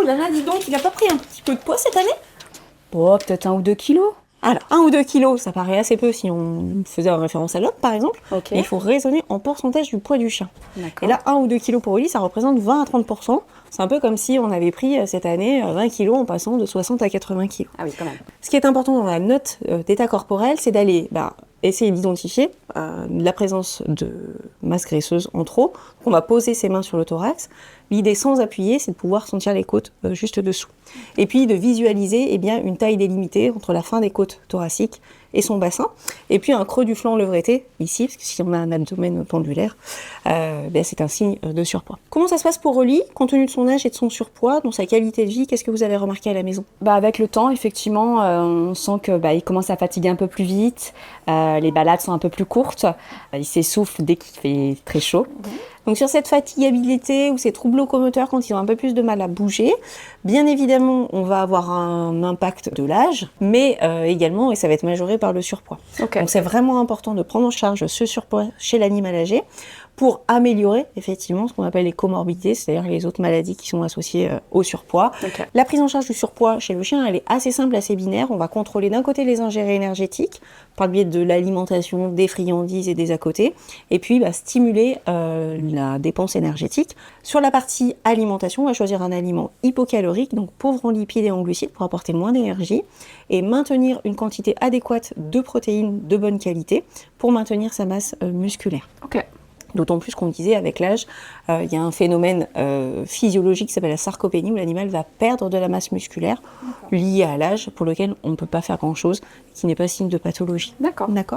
Lana, dis donc, il n'a pas pris un petit peu de poids cette année? Oh, peut-être 1 ou 2 kilos. Alors, 1 ou 2 kilos, ça paraît assez peu si on faisait référence à l'homme, par exemple. Ok. Mais il faut raisonner en pourcentage du poids du chien. D'accord. Et là, 1 ou 2 kilos pour Oli, ça représente 20 à 30%. C'est un peu comme si on avait pris cette année 20 kilos en passant de 60 à 80 kilos. Ah oui, quand même. Ce qui est important dans la note d'état corporel, c'est d'aller essayer d'identifier la présence de masse graisseuse en trop. On va poser ses mains sur le thorax. L'idée sans appuyer, c'est de pouvoir sentir les côtes juste dessous. Et puis de visualiser une taille délimitée entre la fin des côtes thoraciques et son bassin. Et puis un creux du flanc levretté, ici, parce que si on a un abdomen pendulaire, c'est un signe de surpoids. Comment ça se passe pour Oli, compte tenu de son âge et de son surpoids, dans sa qualité de vie? Qu'est-ce que vous avez remarqué à la maison? Avec le temps, effectivement, on sent que il commence à fatiguer un peu plus vite. Les balades sont un peu plus courtes. Il s'essouffle dès qu'il fait très chaud. Donc sur cette fatigabilité ou ces troubles locomoteurs quand ils ont un peu plus de mal à bouger, bien évidemment on va avoir un impact de l'âge, mais également, et ça va être majoré par le surpoids. Okay. Donc c'est vraiment important de prendre en charge ce surpoids chez l'animal âgé pour améliorer effectivement ce qu'on appelle les comorbidités, c'est-à-dire les autres maladies qui sont associées au surpoids. Okay. La prise en charge du surpoids chez le chien, elle est assez simple, assez binaire. On va contrôler d'un côté les ingérés énergétiques par le biais de l'alimentation, des friandises et des à côté, et puis stimuler la dépense énergétique. Sur la partie alimentation, on va choisir un aliment hypocalorique, donc pauvre en lipides et en glucides pour apporter le moins d'énergie, et maintenir une quantité adéquate de protéines de bonne qualité pour maintenir sa masse musculaire. Ok. D'autant plus qu'on disait avec l'âge, il y a un phénomène physiologique qui s'appelle la sarcopénie, où l'animal va perdre de la masse musculaire liée à l'âge, pour lequel on ne peut pas faire grand-chose, qui n'est pas signe de pathologie. D'accord. D'accord.